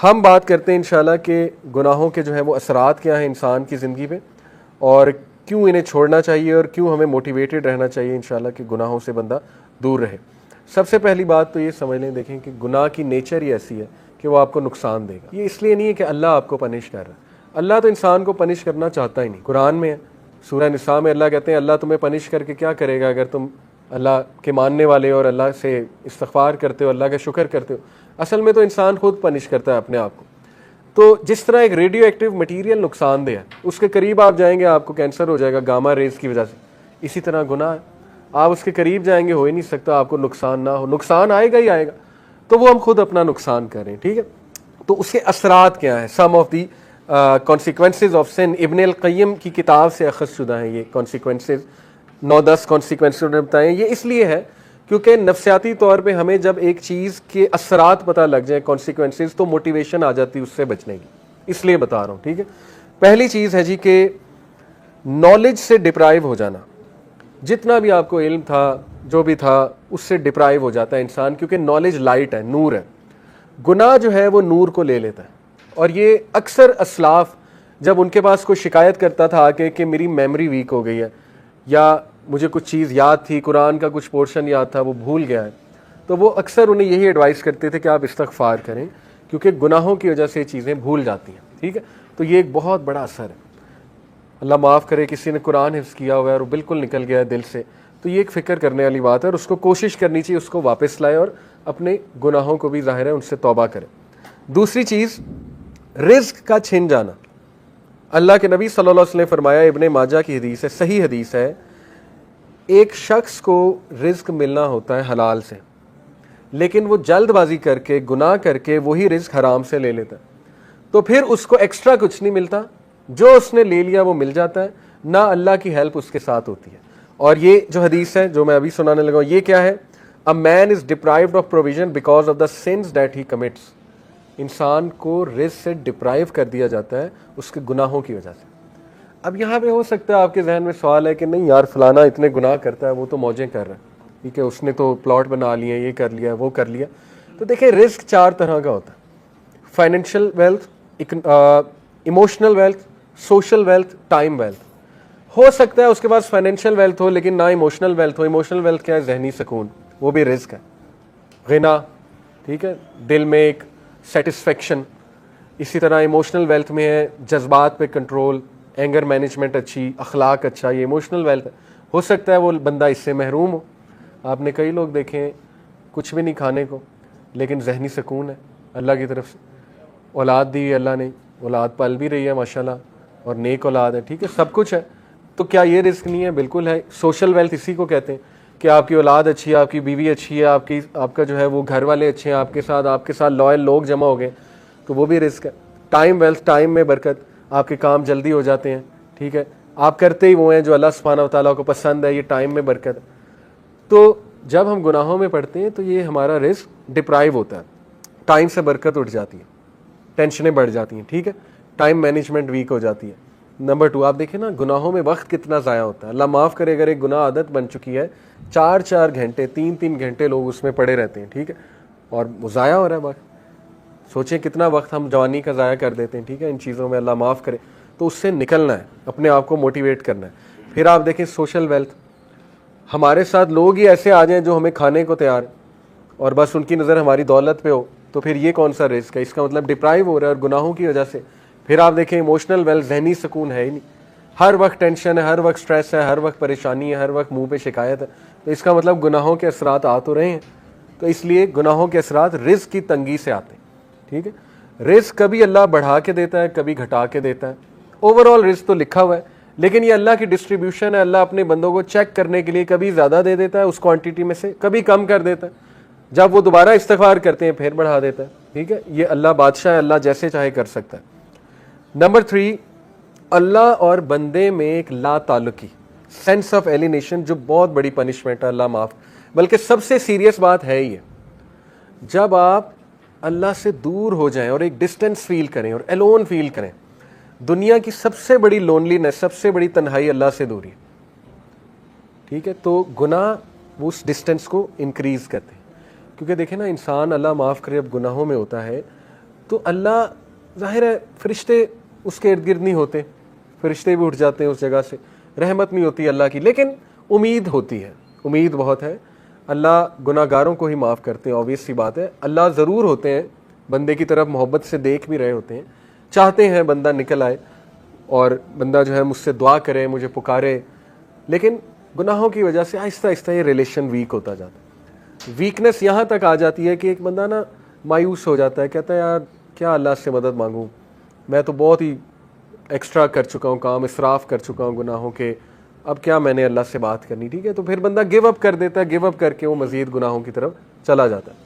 ہم بات کرتے ہیں انشاءاللہ کہ گناہوں کے جو ہے وہ اثرات کیا ہیں انسان کی زندگی پہ، اور کیوں انہیں چھوڑنا چاہیے اور کیوں ہمیں موٹیویٹڈ رہنا چاہیے انشاءاللہ کہ گناہوں سے بندہ دور رہے۔ سب سے پہلی بات تو یہ سمجھ لیں، دیکھیں کہ گناہ کی نیچر ہی ایسی ہے کہ وہ آپ کو نقصان دے گا۔ یہ اس لیے نہیں ہے کہ اللہ آپ کو پنش کر رہا ہے، اللہ تو انسان کو پنش کرنا چاہتا ہی نہیں۔ قرآن میں ہے، سورہ نساء میں اللہ کہتے ہیں اللہ تمہیں پنش کر کے کیا کرے گا اگر تم اللہ کے ماننے والے اور اللہ سے استغفار کرتے ہو، اللہ کا شکر کرتے ہو۔ اصل میں تو انسان خود پنش کرتا ہے اپنے آپ کو۔ تو جس طرح ایک ریڈیو ایکٹیو مٹیریل نقصان دہ ہے، اس کے قریب آپ جائیں گے آپ کو کینسر ہو جائے گا گاما ریز کی وجہ سے، اسی طرح گناہ ہے، آپ اس کے قریب جائیں گے ہو ہی نہیں سکتا آپ کو نقصان نہ ہو، نقصان آئے گا ہی آئے گا، تو وہ ہم خود اپنا نقصان کر رہے ہیں، ٹھیک ہے۔ تو اس کے اثرات کیا ہیں؟ سم of the consequences of sun, ابن القیم کی کتاب سے اخذ شدہ ہیں یہ کانسیکوینسز، 9-10 کانسیکوینسز انہوں نے بتائے ہیں۔ یہ اس لیے ہے کیونکہ نفسیاتی طور پہ ہمیں جب ایک چیز کے اثرات پتہ لگ جائیں کانسیکوینسز، تو موٹیویشن آ جاتی ہے اس سے بچنے کی، اس لیے بتا رہا ہوں، ٹھیک ہے۔ پہلی چیز ہے جی کہ نالج سے ڈپرائیو ہو جانا، جتنا بھی آپ کو علم تھا جو بھی تھا اس سے ڈپرائیو ہو جاتا ہے انسان، کیونکہ نالج لائٹ ہے، نور ہے۔ گناہ جو ہے وہ نور کو لے لیتا ہے، اور یہ اکثر اسلاف جب ان کے پاس کوئی شکایت کرتا تھا آ کے کہ میری میموری ویک ہو گئی ہے، یا مجھے کچھ چیز یاد تھی، قرآن کا کچھ پورشن یاد تھا وہ بھول گیا ہے، تو وہ اکثر انہیں یہی ایڈوائس کرتے تھے کہ آپ استغفار کریں، کیونکہ گناہوں کی وجہ سے یہ چیزیں بھول جاتی ہیں، ٹھیک ہے۔ تو یہ ایک بہت بڑا اثر ہے۔ اللہ معاف کرے کسی نے قرآن حفظ کیا ہوا ہے اور وہ بالکل نکل گیا ہے دل سے، تو یہ ایک فکر کرنے والی بات ہے، اور اس کو کوشش کرنی چاہیے اس کو واپس لائے اور اپنے گناہوں کو بھی ظاہر ہے ان سے توبہ کرے۔ دوسری چیز، رزق کا چھن جانا۔ اللہ کے نبی صلی اللہ علیہ وسلم نے فرمایا، ابن ماجہ کی حدیث ہے، صحیح حدیث ہے، ایک شخص کو رزق ملنا ہوتا ہے حلال سے، لیکن وہ جلد بازی کر کے گناہ کر کے وہی رزق حرام سے لے لیتا ہے، تو پھر اس کو ایکسٹرا کچھ نہیں ملتا، جو اس نے لے لیا وہ مل جاتا ہے، نہ اللہ کی ہیلپ اس کے ساتھ ہوتی ہے۔ اور یہ جو حدیث ہے جو میں ابھی سنانے لگا ہوں، یہ کیا ہے؟ A man is deprived of provision because of the sins that he commits۔ انسان کو رزق سے ڈپرائیو کر دیا جاتا ہے اس کے گناہوں کی وجہ سے۔ اب یہاں پہ ہو سکتا ہے آپ کے ذہن میں سوال ہے کہ نہیں یار فلانا اتنے گناہ کرتا ہے، وہ تو موجیں کر رہا ہے، ٹھیک ہے، اس نے تو پلاٹ بنا لیے، یہ کر لیا وہ کر لیا۔ تو دیکھیں رزق 4 طرح کا ہوتا ہے: financial wealth, emotional wealth, social wealth, time wealth. ہو سکتا ہے اس کے پاس فائنینشیل ویلتھ ہو لیکن نہ ایموشنل ویلتھ ہو۔ ایموشنل ویلتھ کیا ہے؟ ذہنی سکون، وہ بھی رزق ہے۔ غنا، ٹھیک ہے، دل میں ایک سیٹسفیکشن۔ اسی طرح ایموشنل ویلتھ میں ہے جذبات پہ کنٹرول، اینگر مینجمنٹ اچھی، اخلاق اچھا، یہ ایموشنل ویلتھ ہے۔ ہو سکتا ہے وہ بندہ اس سے محروم ہو۔ آپ نے کئی لوگ دیکھے ہیں کچھ بھی نہیں کھانے کو لیکن ذہنی سکون ہے اللہ کی طرف سے، اولاد دی ہے اللہ نے، اولاد پل بھی رہی ہے ماشاءاللہ، اور نیک اولاد ہے، ٹھیک ہے، سب کچھ ہے۔ تو کیا یہ رزق نہیں ہے؟ بالکل ہے۔ سوشل ویلتھ اسی کو کہتے ہیں کہ آپ کی اولاد اچھی ہے، آپ کی بیوی اچھی ہے، آپ کا جو ہے وہ گھر والے اچھے ہیں، آپ کے ساتھ لائل لوگ جمع ہو گئے، تو وہ بھی رزق ہے۔ ٹائم ویلتھ، ٹائم میں برکت، آپ کے کام جلدی ہو جاتے ہیں، ٹھیک ہے، آپ کرتے ہی وہ ہیں جو اللہ سبحانہ و تعالیٰ کو پسند ہے، یہ ٹائم میں برکت ہے۔ تو جب ہم گناہوں میں پڑتے ہیں تو یہ ہمارا رزق ڈپرائیو ہوتا ہے، ٹائم سے برکت اٹھ جاتی ہے، ٹینشنیں بڑھ جاتی ہیں، ٹھیک ہے، ٹائم مینجمنٹ ویک ہو جاتی ہے۔ نمبر 2، آپ دیکھیں نا گناہوں میں وقت کتنا ضائع ہوتا ہے۔ اللہ معاف کرے اگر ایک گناہ عادت بن چکی ہے، 4 گھنٹے 3 گھنٹے لوگ اس میں پڑے رہتے ہیں، ٹھیک ہے، اور وہ ضائع ہو رہا ہے وقت۔ سوچیں کتنا وقت ہم جوانی کا ضائع کر دیتے ہیں، ٹھیک ہے، ان چیزوں میں، اللہ معاف کرے۔ تو اس سے نکلنا ہے، اپنے آپ کو موٹیویٹ کرنا ہے۔ پھر آپ دیکھیں سوشل ویلتھ، ہمارے ساتھ لوگ ہی ایسے آ جائیں جو ہمیں کھانے کو تیار ہیں اور بس ان کی نظر ہماری دولت پہ ہو، تو پھر یہ کون سا رزق ہے؟ اس کا مطلب ڈپرائیو ہو رہا ہے اور گناہوں کی وجہ سے۔ پھر آپ دیکھیں ایموشنل ویلتھ، ذہنی سکون ہے ہی نہیں، ہر وقت ٹینشن ہے، ہر وقت سٹریس ہے، ہر وقت پریشانی ہے، ہر وقت منہ پہ شکایت ہے، تو اس کا مطلب گناہوں کے اثرات آ تو رہے ہیں۔ تو اس لیے گناہوں کے اثرات رزق کی تنگی سے آتے ہیں، ٹھیک ہے۔ رزق کبھی اللہ بڑھا کے دیتا ہے، کبھی گھٹا کے دیتا ہے، اوور آل رزق تو لکھا ہوا ہے، لیکن یہ اللہ کی ڈسٹریبیوشن ہے۔ اللہ اپنے بندوں کو چیک کرنے کے لیے کبھی زیادہ دے دیتا ہے اس کوانٹٹی میں سے، کبھی کم کر دیتا ہے، جب وہ دوبارہ استغفار کرتے ہیں پھر بڑھا دیتا ہے، ٹھیک ہے۔ یہ اللہ بادشاہ ہے، اللہ جیسے چاہے کر سکتا ہے۔ نمبر 3، اللہ اور بندے میں ایک لا تعلقی، سینس آف ایلینیشن، جو بہت بڑی پنشمنٹ ہے، اللہ معاف، بلکہ سب سے سیریس بات ہے یہ، جب آپ اللہ سے دور ہو جائیں اور ایک ڈسٹینس فیل کریں اور الون فیل کریں۔ دنیا کی سب سے بڑی لونلینس، سب سے بڑی تنہائی اللہ سے دوری، ٹھیک ہے۔ تو گناہ وہ اس ڈسٹینس کو انکریز کرتے ہیں، کیونکہ دیکھیں نا انسان اللہ معاف کرے اب گناہوں میں ہوتا ہے تو اللہ ظاہر ہے فرشتے اس کے ارد گرد نہیں ہوتے, فرشتے بھی اٹھ جاتے ہیں اس جگہ سے, رحمت نہیں ہوتی اللہ کی, لیکن امید ہوتی ہے, امید بہت ہے. اللہ گناہ گاروں کو ہی معاف کرتے ہیں, obvious سی بات ہے. اللہ ضرور ہوتے ہیں بندے کی طرف محبت سے دیکھ بھی رہے ہوتے ہیں, چاہتے ہیں بندہ نکل آئے اور بندہ جو ہے مجھ سے دعا کرے, مجھے پکارے, لیکن گناہوں کی وجہ سے آہستہ آہستہ یہ ریلیشن ویک ہوتا جاتا ہے. ویکنس یہاں تک آ جاتی ہے کہ ایک بندہ نا مایوس ہو جاتا ہے, کہتا ہے یار کیا اللہ سے مدد مانگوں, میں تو بہت ہی ایکسٹرا کر چکا ہوں, کام اسراف کر چکا ہوں گناہوں کے, اب کیا میں نے اللہ سے بات کرنی. ٹھیک ہے, تو پھر بندہ گیو اپ کر دیتا ہے, گیو اپ کر کے وہ مزید گناہوں کی طرف چلا جاتا ہے.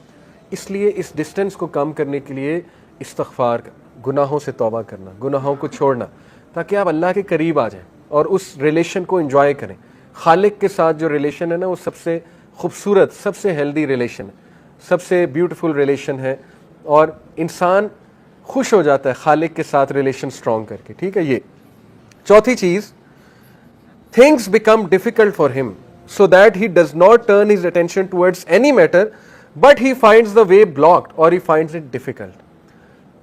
اس لیے اس ڈسٹینس کو کم کرنے کے لیے استغفار, گناہوں سے توبہ کرنا, گناہوں کو چھوڑنا, تاکہ آپ اللہ کے قریب آ جائیں اور اس ریلیشن کو انجوائے کریں. خالق کے ساتھ جو ریلیشن ہے نا, وہ سب سے خوبصورت, سب سے ہیلدی ریلیشن ہے, سب سے بیوٹیفل ریلیشن ہے, اور انسان خوش ہو جاتا ہے خالق کے ساتھ ریلیشن سٹرونگ کر کے. ٹھیک ہے, یہ چوتھی چیز, things become difficult for him so that he does not turn his attention towards any matter but he finds the way blocked or he finds it difficult.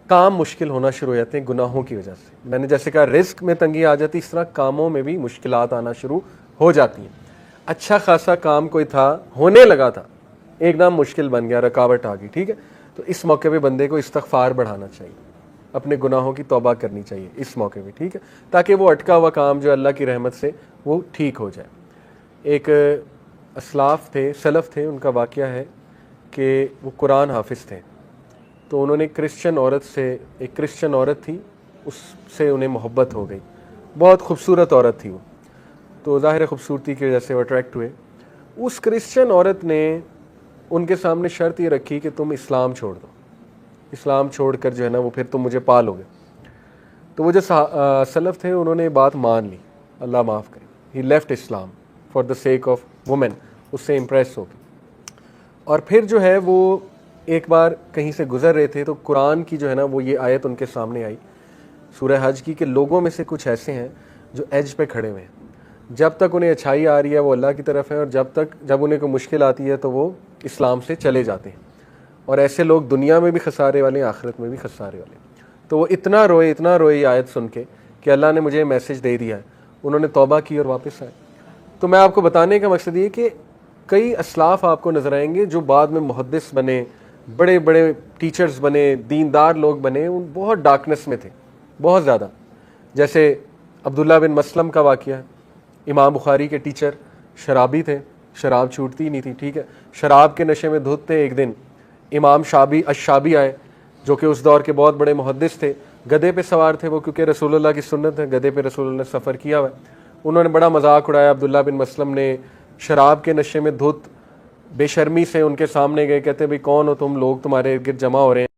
کام مشکل ہونا شروع ہو جاتے ہیں گناہوں کی وجہ سے. میں نے جیسے کہا رزق میں تنگی آ جاتی, اس طرح کاموں میں بھی مشکلات آنا شروع ہو جاتی ہیں. اچھا خاصا کام کوئی تھا, ہونے لگا تھا, ایک دم مشکل بن گیا, رکاوٹ آ گئی. ٹھیک ہے, تو اس موقع پہ بندے کو استغفار بڑھانا چاہیے, اپنے گناہوں کی توبہ کرنی چاہیے اس موقع پہ. ٹھیک ہے, تاکہ وہ اٹکا ہوا کام جو اللہ کی رحمت سے وہ ٹھیک ہو جائے. ایک اسلاف تھے, سلف تھے, ان کا واقعہ ہے کہ وہ قرآن حافظ تھے. تو انہوں نے کرسچن عورت سے, ایک کرسچن عورت تھی, اس سے انہیں محبت ہو گئی, بہت خوبصورت عورت تھی وہ, تو ظاہر خوبصورتی کی وجہ سے وہ اٹریکٹ ہوئے. اس کرسچن عورت نے ان کے سامنے شرط یہ رکھی کہ تم اسلام چھوڑ دو, اسلام چھوڑ کر جو ہے نا وہ پھر تم مجھے پالو گے. تو وہ جو سلف تھے انہوں نے بات مان لی, اللہ معاف کرے, he left Islam for the sake of women, اس سے امپریس ہو گئی. اور پھر جو ہے وہ ایک بار کہیں سے گزر رہے تھے, تو قرآن کی جو ہے نا وہ یہ آیت ان کے سامنے آئی, سورہ حج کی, کہ لوگوں میں سے کچھ ایسے ہیں جو ایج پہ کھڑے ہوئے ہیں, جب تک انہیں اچھائی آ رہی ہے وہ اللہ کی طرف ہے, اور جب انہیں کوئی مشکل آتی ہے تو وہ اسلام سے چلے جاتے ہیں, اور ایسے لوگ دنیا میں بھی خسارے والے ہیں, آخرت میں بھی خسارے والے ہیں. تو وہ اتنا روئے یہ آیت سن کے کہ اللہ نے مجھے میسج دے دیا ہے. انہوں نے توبہ کی اور واپس آئے. تو میں آپ کو بتانے کا مقصد یہ کہ کئی اسلاف آپ کو نظر آئیں گے جو بعد میں محدث بنے, بڑے بڑے ٹیچرز بنے, دیندار لوگ بنے, ان بہت ڈارکنس میں تھے, بہت زیادہ. جیسے عبداللہ بن مسلم کا واقعہ ہے, امام بخاری کے ٹیچر, شرابی تھے, شراب چھوٹتی ہی نہیں تھی. ٹھیک ہے, شراب کے نشے میں دھت تھے. ایک دن امام الشابی آئے, جو کہ اس دور کے بہت بڑے محدث تھے, گدھے پہ سوار تھے وہ, کیونکہ رسول اللہ کی سنت ہے, گدھے پہ رسول اللہ نے سفر کیا ہوا ہے. انہوں نے بڑا مذاق اڑایا. عبداللہ بن مسلم نے شراب کے نشے میں دھت بے شرمی سے ان کے سامنے گئے, کہتے بھئی کون ہو تم لوگ, تمہارے ارد گرد جمع ہو رہے ہیں.